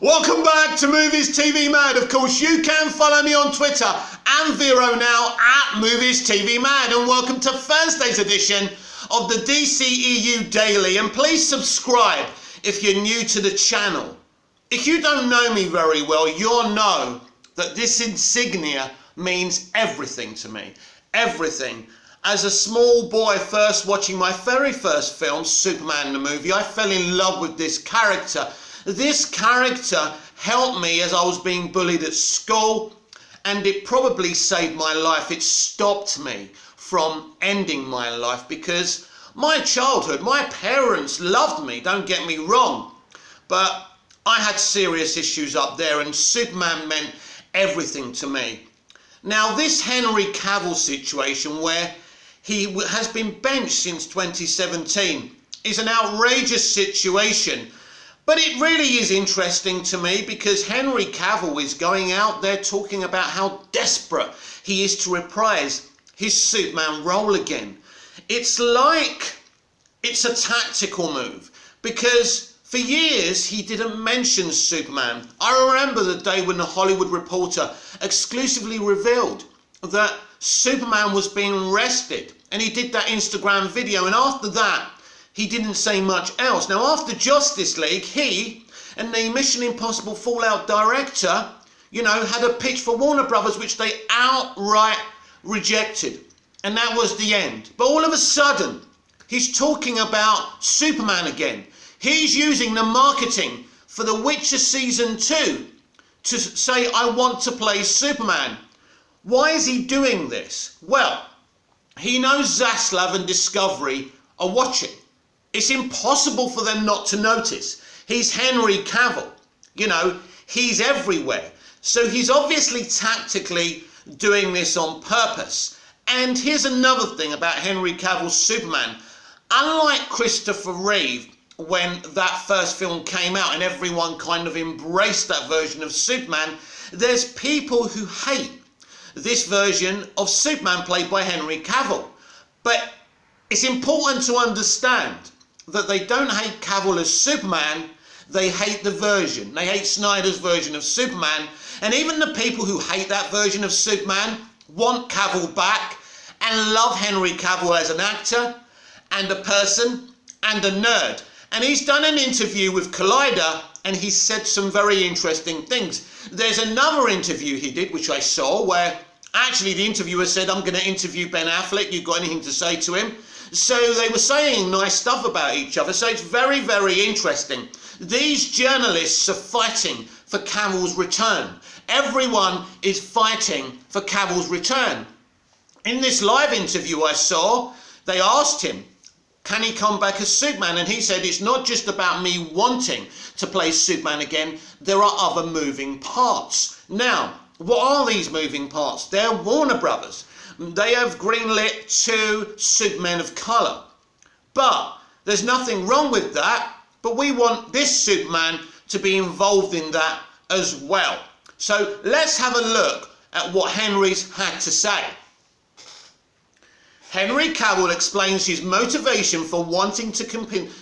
Welcome back to Movies TV Mad. Of course, you can follow me on Twitter and Vero now at Movies TV Mad. And welcome to Thursday's edition of the dceu Daily. And please subscribe if you're new to the channel. If you don't know me very well, you'll know that this insignia means everything to me. Everything. As a small boy first watching my very first film, Superman the movie, I fell in love with this character. This character helped me as I was being bullied at school, and it probably saved my life. It stopped me from ending my life because my childhood, my parents loved me, don't get me wrong, but I had serious issues up there and Superman meant everything to me. Now this Henry Cavill situation where he has been benched since 2017 is an outrageous situation. But it really is interesting to me because Henry Cavill is going out there talking about how desperate he is to reprise his Superman role again. It's like it's a tactical move because for years he didn't mention Superman. I remember the day when the Hollywood Reporter exclusively revealed that Superman was being arrested, and he did that Instagram video, and after that he didn't say much else. Now after Justice League, he and the Mission Impossible Fallout director, had a pitch for Warner Brothers which they outright rejected. And that was the end. But all of a sudden, he's talking about Superman again. He's using the marketing for The Witcher Season 2 to say, I want to play Superman. Why is he doing this? Well, he knows Zaslav and Discovery are watching. It's impossible for them not to notice. He's Henry Cavill. He's everywhere. So he's obviously tactically doing this on purpose. And here's another thing about Henry Cavill's Superman. Unlike Christopher Reeve, when that first film came out and everyone kind of embraced that version of Superman, there's people who hate this version of Superman played by Henry Cavill. But it's important to understand that they don't hate Cavill as Superman, they hate the version. They hate Snyder's version of Superman. And even the people who hate that version of Superman want Cavill back and love Henry Cavill as an actor and a person and a nerd. And he's done an interview with Collider and he said some very interesting things. There's another interview he did, which I saw, where actually the interviewer said, I'm going to interview Ben Affleck, you got anything to say to him? So they were saying nice stuff about each other. So it's very, very interesting. These journalists are fighting for Cavill's return. Everyone is fighting for Cavill's return. In this live interview I saw, they asked him, can he come back as Superman? And he said, it's not just about me wanting to play Superman again. There are other moving parts. Now, what are these moving parts? They're Warner Brothers. They have greenlit 2 Supermen of colour. But there's nothing wrong with that. But we want this Superman to be involved in that as well. So let's have a look at what Henry's had to say. Henry Cavill explains his motivation for wanting to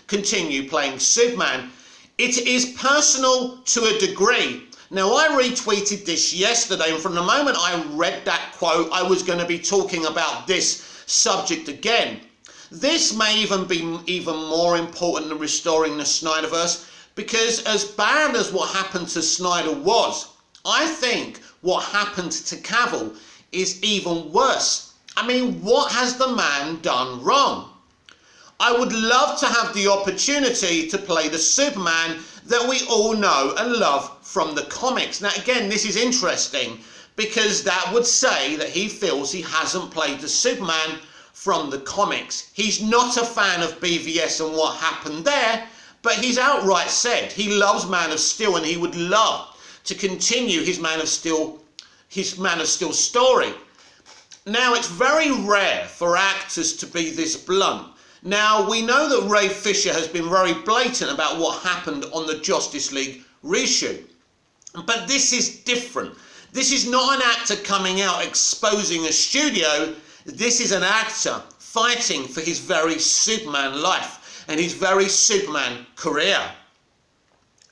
continue playing Superman. It is personal to a degree. Now, I retweeted this yesterday, and from the moment I read that quote, I was going to be talking about this subject again. This may even be even more important than restoring the Snyderverse, because as bad as what happened to Snyder was, I think what happened to Cavill is even worse. I mean, what has the man done wrong? I would love to have the opportunity to play the Superman that we all know and love from the comics. Now again, this is interesting because that would say that he feels he hasn't played the Superman from the comics. He's not a fan of BVS and what happened there, but he's outright said he loves Man of Steel and he would love to continue his Man of Steel story. Now, it's very rare for actors to be this blunt. Now, we know that Ray Fisher has been very blatant about what happened on the Justice League reshoot. But this is different. This is not an actor coming out exposing a studio. This is an actor fighting for his very Superman life and his very Superman career.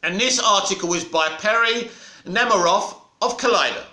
And this article is by Perry Nemiroff of Collider.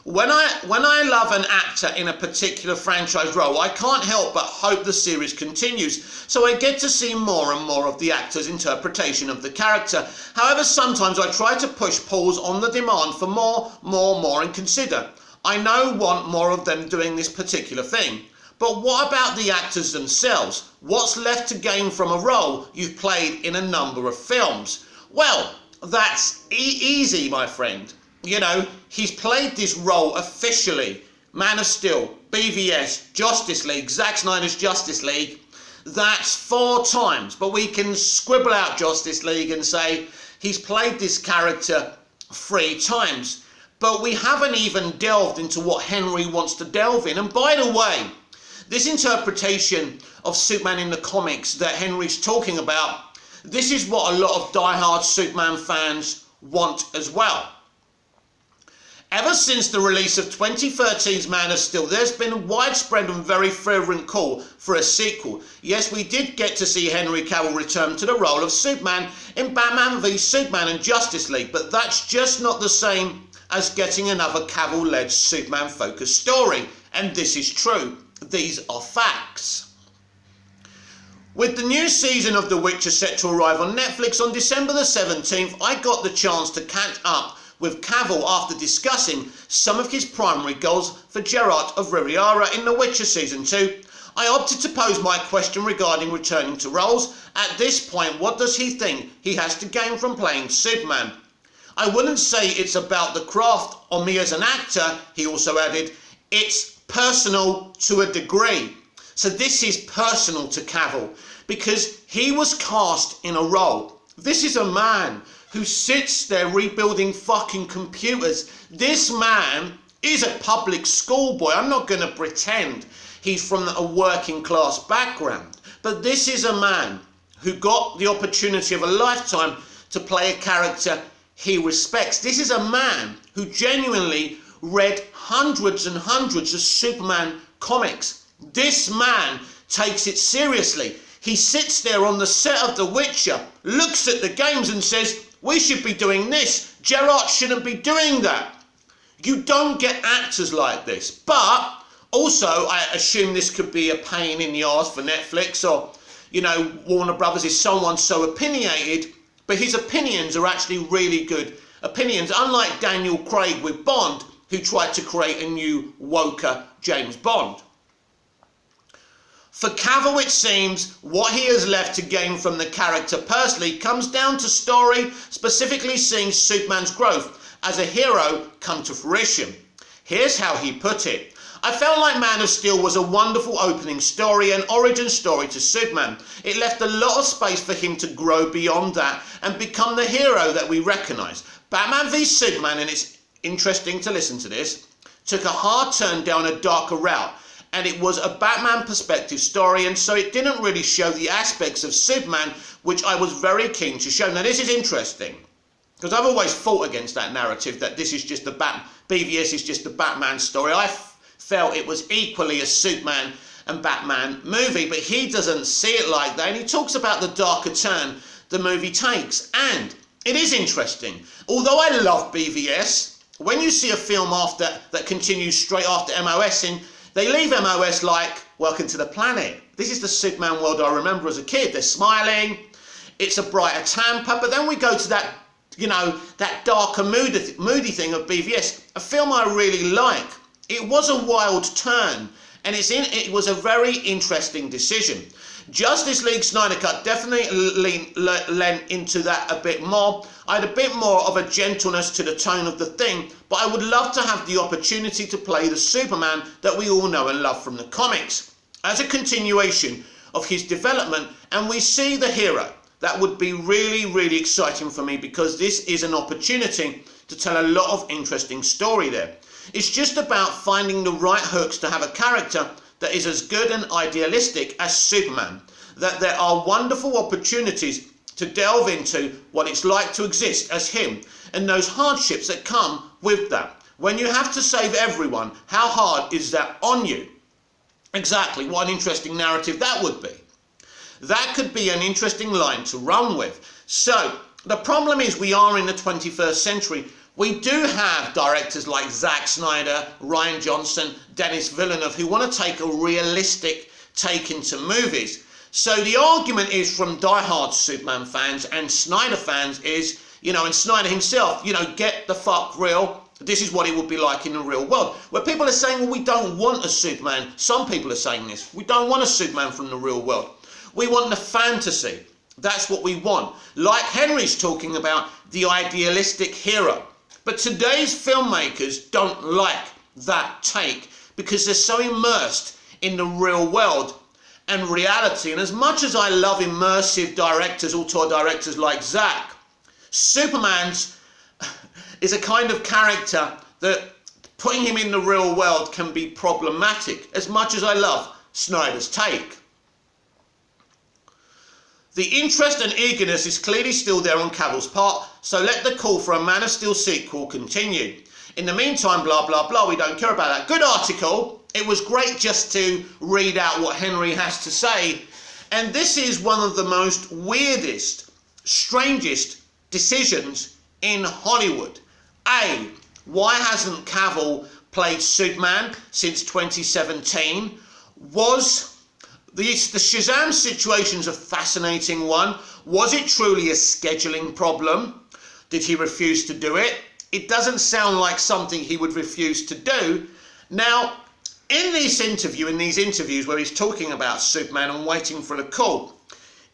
When I love an actor in a particular franchise role, I can't help but hope the series continues, so I get to see more and more of the actor's interpretation of the character. However, sometimes I try to push pause on the demand for more and consider. I want more of them doing this particular thing. But what about the actors themselves? What's left to gain from a role you've played in a number of films? Well, that's easy, my friend. You know, he's played this role officially. Man of Steel, BVS, Justice League, Zack Snyder's Justice League. That's 4 times. But we can scribble out Justice League and say he's played this character 3 times. But we haven't even delved into what Henry wants to delve in. And by the way, this interpretation of Superman in the comics that Henry's talking about, this is what a lot of diehard Superman fans want as well. Ever since the release of 2013's Man of Steel, there's been a widespread and very fervent call for a sequel. Yes, we did get to see Henry Cavill return to the role of Superman in Batman v Superman and Justice League, but that's just not the same as getting another Cavill-led Superman-focused story. And this is true. These are facts. With the new season of The Witcher set to arrive on Netflix on December the 17th, I got the chance to catch up with Cavill after discussing some of his primary goals for Geralt of Rivia in The Witcher Season 2. I opted to pose my question regarding returning to roles. At this point, what does he think he has to gain from playing Superman? I wouldn't say it's about the craft or me as an actor, he also added. It's personal to a degree. So this is personal to Cavill because he was cast in a role. This is a man who sits there rebuilding fucking computers. This man is a public school boy. I'm not going to pretend he's from a working class background. But this is a man who got the opportunity of a lifetime to play a character he respects. This is a man who genuinely read hundreds and hundreds of Superman comics. This man takes it seriously. He sits there on the set of The Witcher, looks at the games and says, we should be doing this. Geralt shouldn't be doing that. You don't get actors like this. But also, I assume this could be a pain in the arse for Netflix or, you know, Warner Brothers is someone so opinionated, but his opinions are actually really good opinions, unlike Daniel Craig with Bond, who tried to create a new woker James Bond. For Cavill, it seems what he has left to gain from the character personally comes down to story, specifically seeing Superman's growth as a hero come to fruition. Here's how he put it. I felt like Man of Steel was a wonderful opening story and origin story to Superman. It left a lot of space for him to grow beyond that and become the hero that we recognise. Batman v Superman, and it's interesting to listen to this, took a hard turn down a darker route. And it was a Batman perspective story, and so it didn't really show the aspects of Superman, which I was very keen to show. Now this is interesting, because I've always fought against that narrative that this is just BVS is just a Batman story. I felt it was equally a Superman and Batman movie, but he doesn't see it like that, and he talks about the darker turn the movie takes. And it is interesting. Although I love BVS, when you see a film after that continues straight after MOS in, they leave MOS like, welcome to the planet. This is the Superman world I remember as a kid. They're smiling. It's a brighter Tampa. But then we go to that, you know, that darker moody thing of BVS. A film I really like. It was a wild turn. And it was a very interesting decision. Justice League Snyder Cut definitely lent into that a bit more. I had a bit more of a gentleness to the tone of the thing, but I would love to have the opportunity to play the Superman that we all know and love from the comics as a continuation of his development, and we see the hero. That would be really, really exciting for me because this is an opportunity to tell a lot of interesting story there. It's just about finding the right hooks to have a character that is as good and idealistic as Superman, that there are wonderful opportunities to delve into what it's like to exist as him and those hardships that come with that. When you have to save everyone, how hard is that on you? Exactly, what an interesting narrative that would be. That could be an interesting line to run with. So, The problem is we are in the 21st century. We do have directors like Zack Snyder, Rian Johnson, Denis Villeneuve who want to take a realistic take into movies. So the argument is from diehard Superman fans and Snyder fans is, and Snyder himself, get the fuck real. This is what it would be like in the real world. Where people are saying, well, we don't want a Superman. Some people are saying this. We don't want a Superman from the real world. We want the fantasy. That's what we want. Like Henry's talking about the idealistic hero. But today's filmmakers don't like that take because they're so immersed in the real world and reality. And as much as I love immersive directors, auteur directors like Zack, Superman's is a kind of character that putting him in the real world can be problematic, as much as I love Snyder's take. The interest and eagerness is clearly still there on Cavill's part, so let the call for a Man of Steel sequel continue. In the meantime, blah, blah, blah, we don't care about that. Good article. It was great just to read out what Henry has to say. And this is one of the most weirdest, strangest decisions in Hollywood. A, why hasn't Cavill played Superman since 2017? The Shazam situation's a fascinating one. Was it truly a scheduling problem? Did he refuse to do it? It doesn't sound like something he would refuse to do. Now, in these interviews where he's talking about Superman and waiting for the call,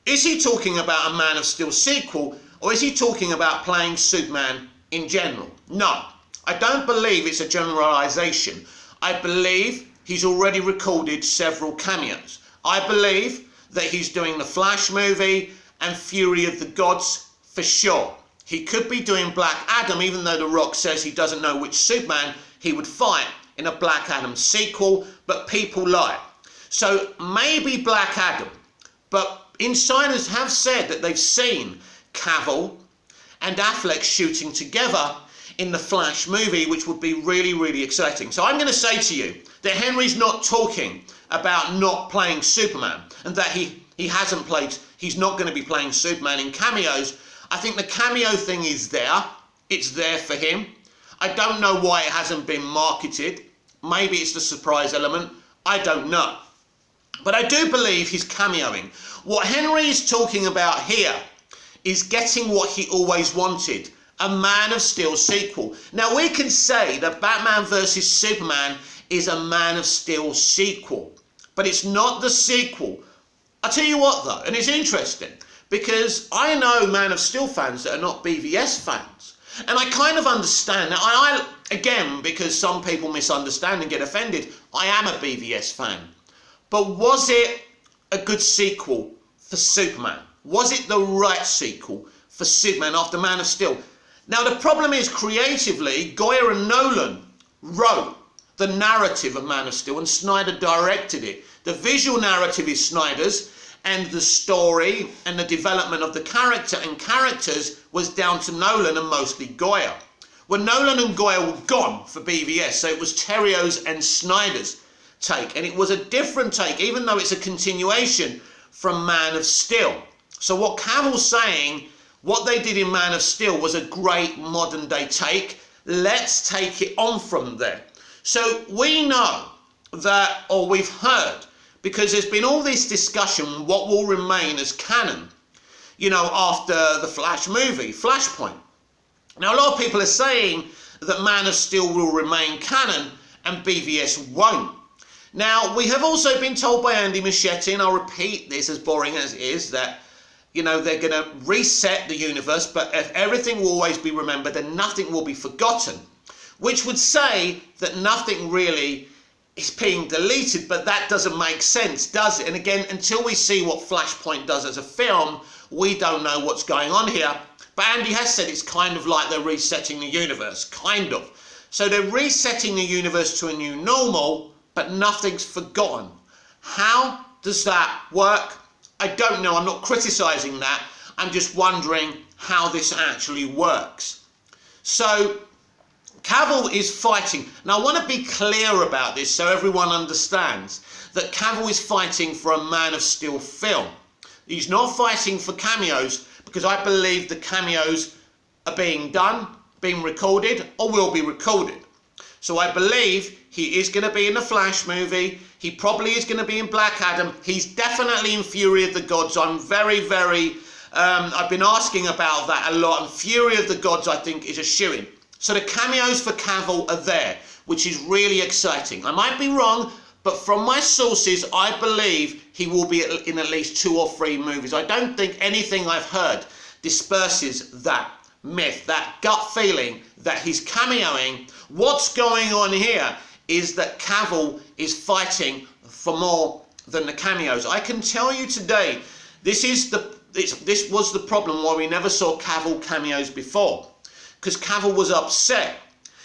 is he talking about a Man of Steel sequel, or is he talking about playing Superman in general? No, I don't believe it's a generalization. I believe he's already recorded several cameos. I believe that he's doing the Flash movie and Fury of the Gods for sure. He could be doing Black Adam, even though The Rock says he doesn't know which Superman he would fight in a Black Adam sequel, but people lie. So maybe Black Adam, but insiders have said that they've seen Cavill and Affleck shooting together in the Flash movie, which would be really, really exciting. So I'm going to say to you that Henry's not talking about not playing Superman and that he's not going to be playing Superman in cameos. I think the cameo thing is there. It's there for him. I don't know why it hasn't been marketed. Maybe it's the surprise element. I don't know. But I do believe he's cameoing. What Henry is talking about here is getting what he always wanted, a Man of Steel sequel. Now we can say that Batman vs Superman is a Man of Steel sequel, but it's not the sequel. I'll tell you what though, and it's interesting, because I know Man of Steel fans that are not BVS fans, and I kind of understand that. Again, because some people misunderstand and get offended, I am a BVS fan. But was it a good sequel for Superman? Was it the right sequel for Superman after Man of Steel? Now the problem is, creatively, Goyer and Nolan wrote the narrative of Man of Steel and Snyder directed it. The visual narrative is Snyder's, and the story and the development of the character and characters was down to Nolan and mostly Goyer. Well, Nolan and Goyer were gone for BVS, so it was Terrio's and Snyder's take, and it was a different take, even though it's a continuation from Man of Steel. So what Cavill's saying, what they did in Man of Steel was a great modern day take. Let's take it on from there. So we know that, or we've heard, because there's been all this discussion, what will remain as canon, after the Flash movie, Flashpoint. Now a lot of people are saying that Man of Steel will remain canon and BVS won't. Now we have also been told by Andy Muschietti, and I'll repeat this as boring as it is, that they're going to reset the universe, but everything will always be remembered and nothing will be forgotten, which would say that nothing really is being deleted, but that doesn't make sense, does it? And again, until we see what Flashpoint does as a film, we don't know what's going on here. But Andy has said it's kind of like they're resetting the universe, kind of. So they're resetting the universe to a new normal, but nothing's forgotten. How does that work? I don't know. I'm not criticising that. I'm just wondering how this actually works. So Cavill is fighting. Now I want to be clear about this so everyone understands that Cavill is fighting for a Man of Steel film. He's not fighting for cameos, because I believe the cameos are being done, being recorded, or will be recorded. So I believe he is going to be in the Flash movie. He probably is going to be in Black Adam. He's definitely in Fury of the Gods. I'm very, I've been asking about that a lot. And Fury of the Gods, I think, is a shoo-in. So the cameos for Cavill are there, which is really exciting. I might be wrong, but from my sources, I believe he will be in at least 2 or 3 movies. I don't think anything I've heard disperses that myth, that gut feeling that he's cameoing. What's going on here is that Cavill is fighting for more than the cameos. I can tell you today, this was the problem why we never saw Cavill cameos before, because Cavill was upset.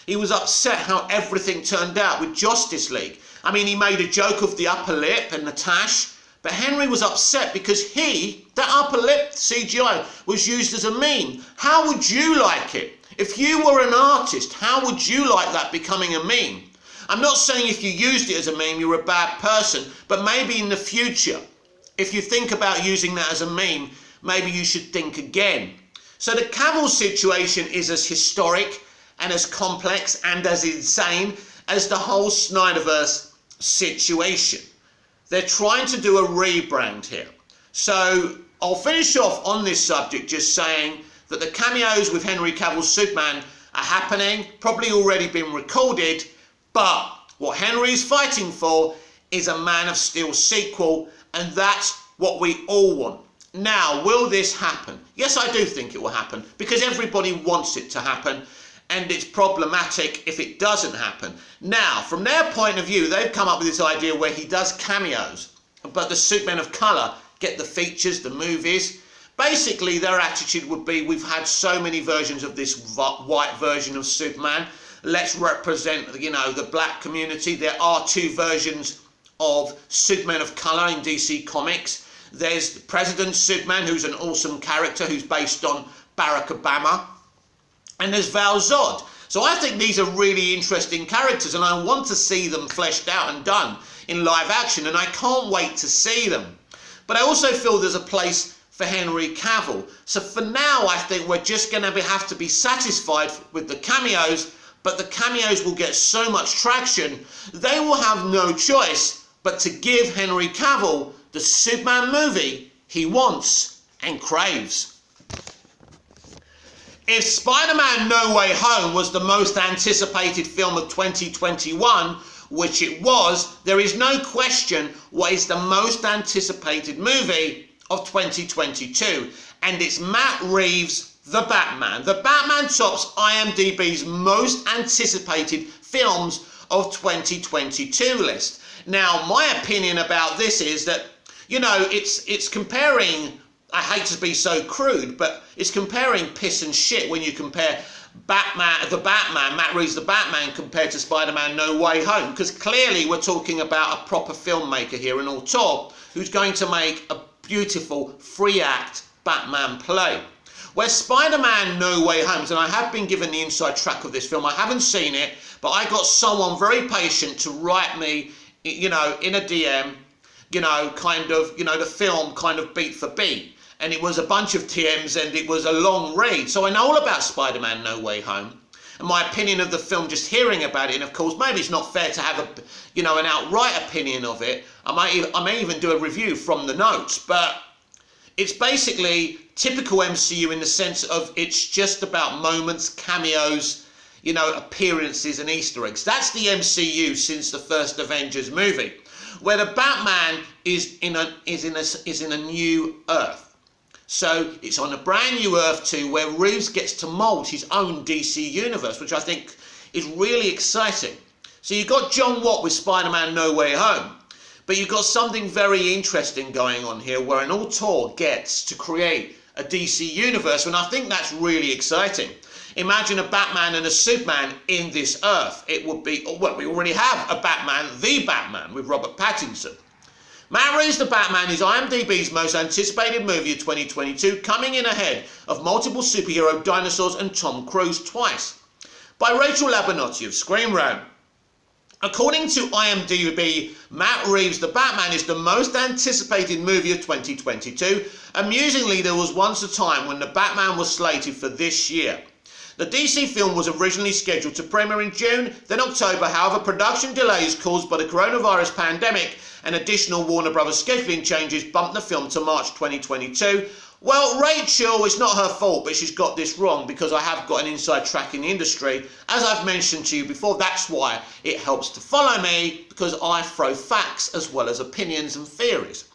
He was upset how everything turned out with Justice League. I mean, he made a joke of the upper lip and the tash, but Henry was upset because that upper lip CGI was used as a meme. How would you like it? If you were an artist, how would you like that becoming a meme? I'm not saying if you used it as a meme, you're a bad person, but maybe in the future, if you think about using that as a meme, maybe you should think again. So the Cavill situation is as historic and as complex and as insane as the whole Snyderverse situation. They're trying to do a rebrand here. So I'll finish off on this subject just saying that the cameos with Henry Cavill's Superman are happening, probably already been recorded, but what Henry's fighting for is a Man of Steel sequel, and that's what we all want. Now, will this happen? Yes, I do think it will happen, because everybody wants it to happen, and it's problematic if it doesn't happen. Now, from their point of view, they've come up with this idea where he does cameos, but the Supermen of colour get the features, the movies. Basically, their attitude would be, we've had so many versions of this white version of Superman. Let's represent, the black community. There are 2 versions of Supermen of colour in DC Comics. There's the President Superman, who's an awesome character, who's based on Barack Obama. And there's Val Zod. So I think these are really interesting characters, and I want to see them fleshed out and done in live action, and I can't wait to see them. But I also feel there's a place for Henry Cavill. So for now, I think we're just going to have to be satisfied with the cameos, but the cameos will get so much traction, they will have no choice but to give Henry Cavill the Superman movie he wants and craves. If Spider-Man No Way Home was the most anticipated film of 2021, which it was, there is no question what is the most anticipated movie of 2022, and it's Matt Reeves' The Batman. The Batman tops IMDb's most anticipated films of 2022 list. Now, my opinion about this is that, it's comparing, I hate to be so crude, but it's comparing piss and shit when you compare Matt Reeves' The Batman compared to Spider-Man No Way Home, because clearly we're talking about a proper filmmaker here, an auteur, who's going to make a beautiful 3-act Batman play. Where Spider-Man No Way Home, and I have been given the inside track of this film, I haven't seen it, but I got someone very patient to write me, in a DM, the film kind of beat for beat. And it was a bunch of TMs, and it was a long read. So I know all about Spider-Man No Way Home, and my opinion of the film, just hearing about it. And of course, maybe it's not fair to have an outright opinion of it. I may even do a review from the notes, but it's basically typical MCU in the sense of it's just about moments, cameos, appearances and Easter eggs. That's the MCU since the first Avengers movie, where the Batman is in a new Earth. So it's on a brand new Earth too, where Reeves gets to mould his own DC universe, which I think is really exciting. So you've got John Watt with Spider-Man No Way Home, but you've got something very interesting going on here, where an auteur gets to create a DC universe, and I think that's really exciting. Imagine a Batman and a Superman in this Earth. It would be, well, we already have a Batman, the Batman, with Robert Pattinson. Matt Reeves' The Batman is IMDb's most anticipated movie of 2022, coming in ahead of multiple superhero dinosaurs and Tom Cruise twice. By Rachel Labonte of Screen Rant. According to IMDb, Matt Reeves' The Batman is the most anticipated movie of 2022. Amusingly, there was once a time when The Batman was slated for this year. The DC film was originally scheduled to premiere in June, then October. However, production delays caused by the coronavirus pandemic and additional Warner Bros. Scheduling changes bumped the film to March 2022. Well, Rachel, it's not her fault, but she's got this wrong because I have got an inside track in the industry. As I've mentioned to you before, that's why it helps to follow me, because I throw facts as well as opinions and theories.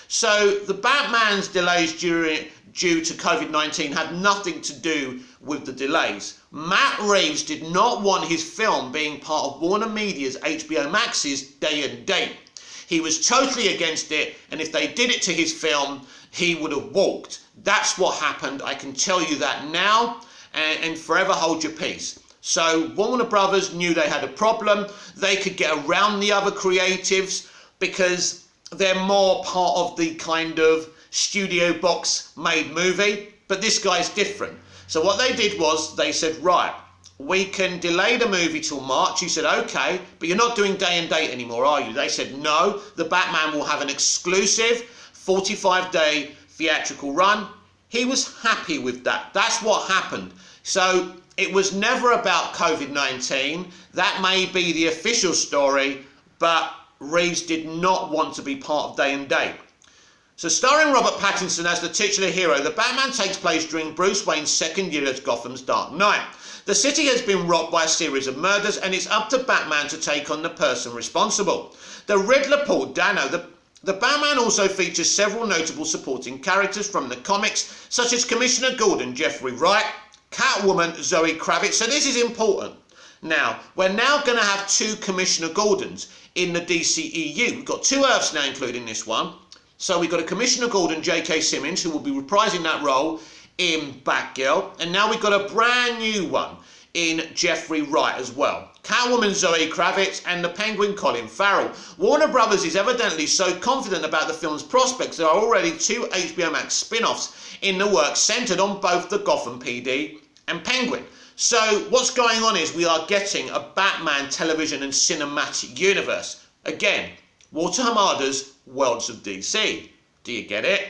So the Batman's delays due to COVID-19 had nothing to do with the delays. Matt Reeves did not want his film being part of Warner Media's HBO Max's day and date. He was totally against it, and if they did it to his film, he would have walked. That's what happened. I can tell you that now, and forever hold your peace. So Warner Brothers knew they had a problem. They could get around the other creatives because they're more part of the kind of studio box made movie, but this guy's different. So what they did was they said, right, we can delay the movie till March. He said, okay, but you're not doing day and date anymore, are you? They said, no, the Batman will have an exclusive 45-day theatrical run. He was happy with that. That's what happened. So it was never about COVID-19. That may be the official story, but Reeves did not want to be part of day and date. So starring Robert Pattinson as the titular hero, The Batman takes place during Bruce Wayne's second year as Gotham's Dark Knight. The city has been rocked by a series of murders, and it's up to Batman to take on the person responsible. The Riddler, Paul Dano. The Batman also features several notable supporting characters from the comics, such as Commissioner Gordon, Jeffrey Wright, Catwoman, Zoe Kravitz. So this is important. Now, we're now going to have two Commissioner Gordons in the DCEU. We've got two Earths now including this one. So we've got a Commissioner Gordon, J.K. Simmons, who will be reprising that role in Batgirl. And now we've got a brand new one in Jeffrey Wright as well. Catwoman, Zoe Kravitz, and the Penguin, Colin Farrell. Warner Brothers is evidently so confident about the film's prospects there are already two HBO Max spin-offs in the works centred on both the Gotham PD and Penguin. So what's going on is we are getting a Batman television and cinematic universe. Again, Walter Hamada's Worlds of DC. Do you get it?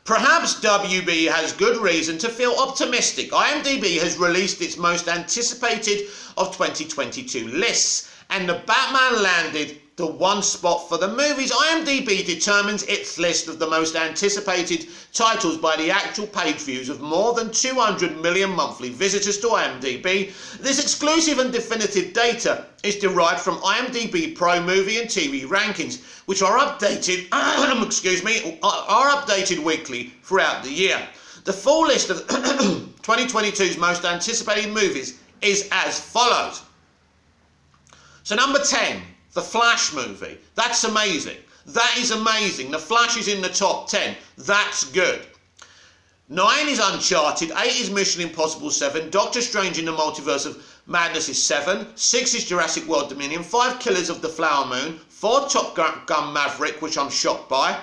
Perhaps WB has good reason to feel optimistic. IMDb has released its most anticipated of 2022 lists, and the Batman landed the one spot for the movies. IMDb determines its list of the most anticipated titles by the actual page views of more than 200 million monthly visitors to IMDb. This exclusive and definitive data is derived from IMDb Pro Movie and TV rankings, which are updated, are updated weekly throughout the year. The full list of 2022's most anticipated movies is as follows. So number 10. The Flash movie. That's amazing. That is amazing. The Flash is in the top 10. That's good. 9 is Uncharted. 8 is Mission Impossible 7. Doctor Strange in the Multiverse of Madness is 7. 6 is Jurassic World Dominion. 5 Killers of the Flower Moon. 4 Top Gun Maverick, which I'm shocked by.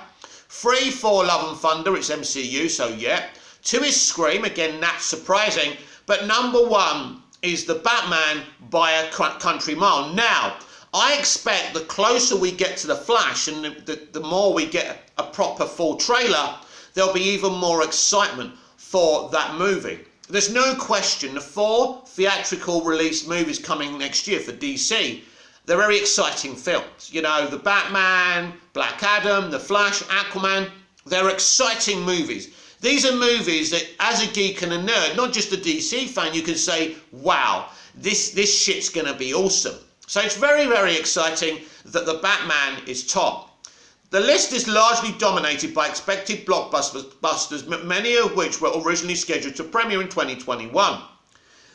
3, 4 Love and Thunder. It's MCU, so yeah. 2 is Scream. Again, that's surprising. But number 1 is The Batman by a country mile. Now, I expect the closer we get to the Flash and the more we get a proper full trailer, there'll be even more excitement for that movie. There's no question the 4 theatrical release movies coming next year for DC, they're very exciting films. You know, the Batman, Black Adam, the Flash, Aquaman, they're exciting movies. These are movies that, as a geek and a nerd, not just a DC fan, you can say, wow, this shit's gonna be awesome. So it's very, very exciting that the Batman is top. The list is largely dominated by expected blockbusters, many of which were originally scheduled to premiere in 2021.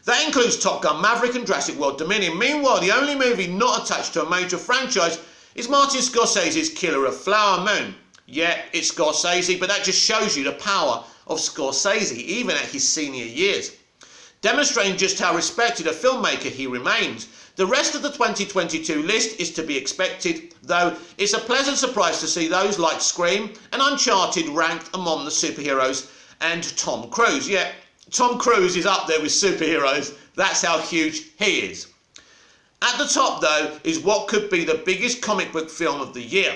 That includes Top Gun Maverick and Jurassic World Dominion. Meanwhile, the only movie not attached to a major franchise is Martin Scorsese's Killer of Flower Moon. Yeah, it's Scorsese, but that just shows you the power of Scorsese, even at his senior years, demonstrating just how respected a filmmaker he remains. The rest of the 2022 list is to be expected, though it's a pleasant surprise to see those like Scream and Uncharted ranked among the superheroes and Tom Cruise. Yeah, Tom Cruise is up there with superheroes. That's how huge he is. At the top, though, is what could be the biggest comic book film of the year.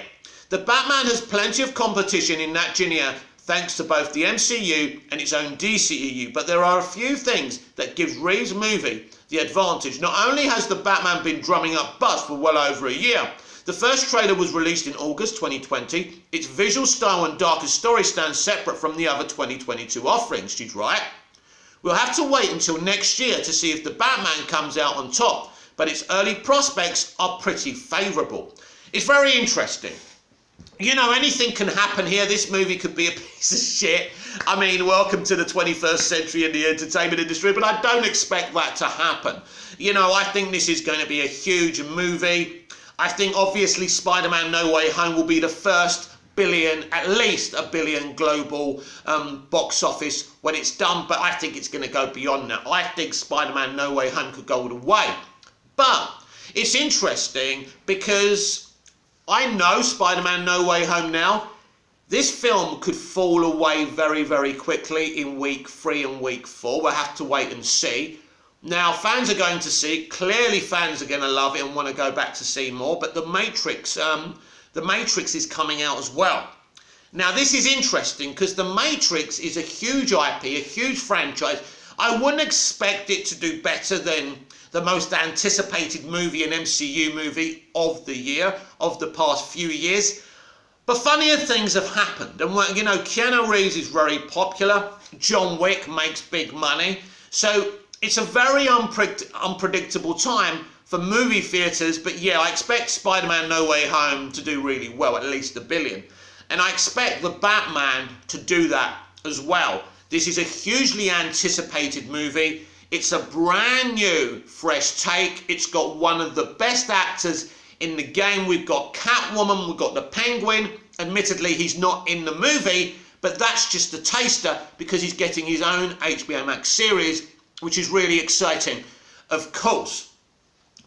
The Batman has plenty of competition in that genre thanks to both the MCU and its own DCEU, but there are a few things that gives Reeves' movie the advantage. Not only has the Batman been drumming up buzz for well over a year, the first trailer was released in August 2020. Its visual style and darker story stand separate from the other 2022 offerings. She's right. We'll have to wait until next year to see if the Batman comes out on top, but its early prospects are pretty favourable. It's very interesting. You know, anything can happen here. This movie could be a piece of shit. I mean, welcome to the 21st century in the entertainment industry, but I don't expect that to happen. You know, I think this is going to be a huge movie. I think, obviously, Spider-Man No Way Home will be the first billion, at least a billion global box office when it's done, but I think it's going to go beyond that. I think Spider-Man No Way Home could go all the way. But it's interesting because I know Spider-Man No Way Home now. This film could fall away very, very quickly in week 3 and week 4. We'll have to wait and see. Now, fans are going to see it. Clearly, fans are going to love it and want to go back to see more. But The Matrix is coming out as well. Now, this is interesting because The Matrix is a huge IP, a huge franchise. I wouldn't expect it to do better than the most anticipated movie, an MCU movie of the year, of the past few years. But funnier things have happened. And, you know, Keanu Reeves is very popular. John Wick makes big money. So it's a very unpredictable time for movie theatres. But yeah, I expect Spider-Man No Way Home to do really well, at least $1 billion. And I expect the Batman to do that as well. This is a hugely anticipated movie. It's a brand new, fresh take. It's got one of the best actors in the game. We've got Catwoman, we've got the Penguin. Admittedly, he's not in the movie, but that's just a taster because he's getting his own HBO Max series, which is really exciting, of course.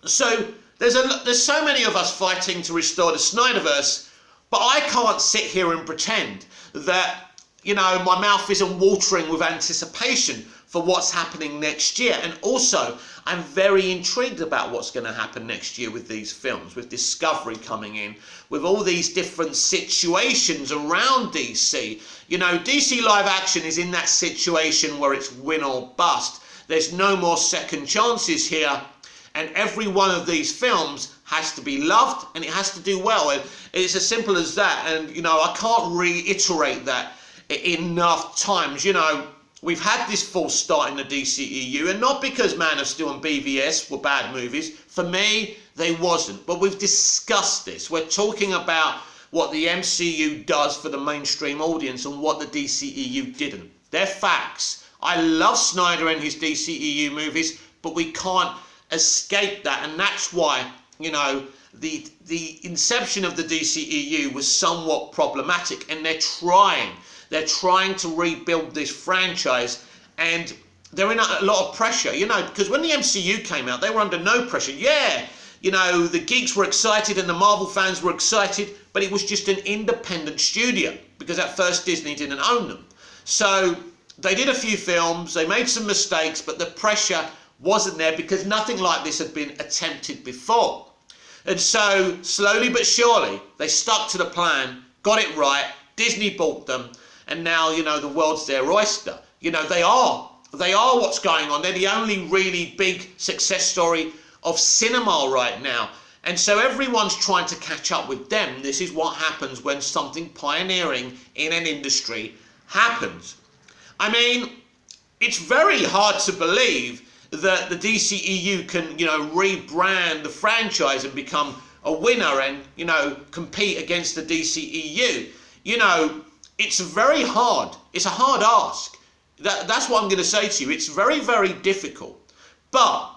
So there's so many of us fighting to restore the Snyderverse, but I can't sit here and pretend that, you know, my mouth isn't watering with anticipation for what's happening next year. And also, I'm very intrigued about what's going to happen next year with these films, with Discovery coming in, with all these different situations around DC. You know, DC live action is in that situation where it's win or bust. There's no more second chances here. And every one of these films has to be loved and it has to do well. And it's as simple as that. And, you know, I can't reiterate that enough times. You know, we've had this false start in the DCEU, and not because Man of Steel and BVS were bad movies. For me, they wasn't. But we've discussed this. We're talking about what the MCU does for the mainstream audience and what the DCEU didn't. They're facts. I love Snyder and his DCEU movies, but we can't escape that. And that's why, you know, the inception of the DCEU was somewhat problematic, and they're trying to rebuild this franchise, and they're in a lot of pressure, you know, because when the MCU came out, they were under no pressure. Yeah, you know, the geeks were excited and the Marvel fans were excited, but it was just an independent studio because at first Disney didn't own them. So they did a few films, they made some mistakes, but the pressure wasn't there because nothing like this had been attempted before. And so slowly but surely, they stuck to the plan, got it right, Disney bought them, and now, you know, the world's their oyster. You know, they are what's going on. They're the only really big success story of cinema right now. And so everyone's trying to catch up with them. This is what happens when something pioneering in an industry happens. I mean, it's very hard to believe that the DCEU can, you know, rebrand the franchise and become a winner and, you know, compete against the DCEU. You know, it's very hard. It's a hard ask. That's what I'm going to say to you. It's very, very difficult. But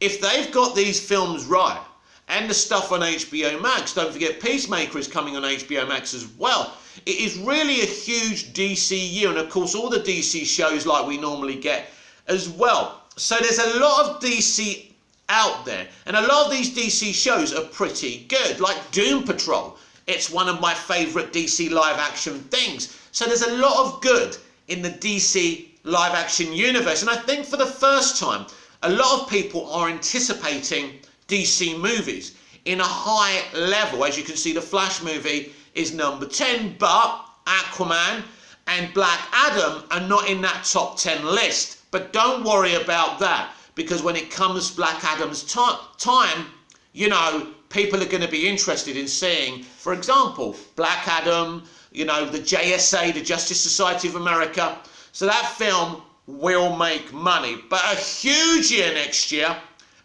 if they've got these films right and the stuff on HBO Max, don't forget Peacemaker is coming on HBO Max as well. It is really a huge DCU, and of course all the DC shows like we normally get as well. So there's a lot of DC out there, and a lot of these DC shows are pretty good, like Doom Patrol. It's one of my favourite DC live action things. So there's a lot of good in the DC live action universe, and I think for the first time, a lot of people are anticipating DC movies in a high level. As you can see, the Flash movie is number 10, but Aquaman and Black Adam are not in that top 10 list. But don't worry about that, because when it comes Black Adam's time, you know, people are going to be interested in seeing, for example, Black Adam, you know, the JSA, the Justice Society of America. So that film will make money. But a huge year next year,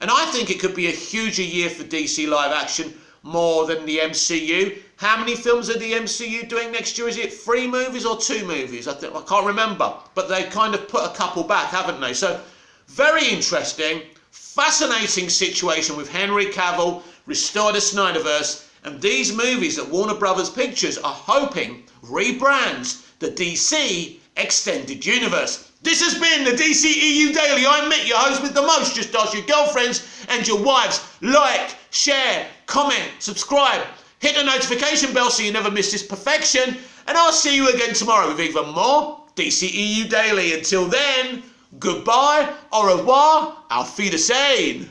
and I think it could be a huger year for DC live action, more than the MCU. How many films are the MCU doing next year? Is it 3 movies or 2 movies? I can't remember. But they kind of put a couple back, haven't they? So very interesting, fascinating situation with Henry Cavill, restore the Snyderverse, and these movies that Warner Brothers Pictures are hoping rebrands the DC Extended Universe. This has been the DCEU Daily. I'm Mick, your host with the most. Just ask your girlfriends and your wives. Like, share, comment, subscribe. Hit the notification bell so you never miss this perfection. And I'll see you again tomorrow with even more DCEU Daily. Until then, goodbye, au revoir, auf Wiedersehen.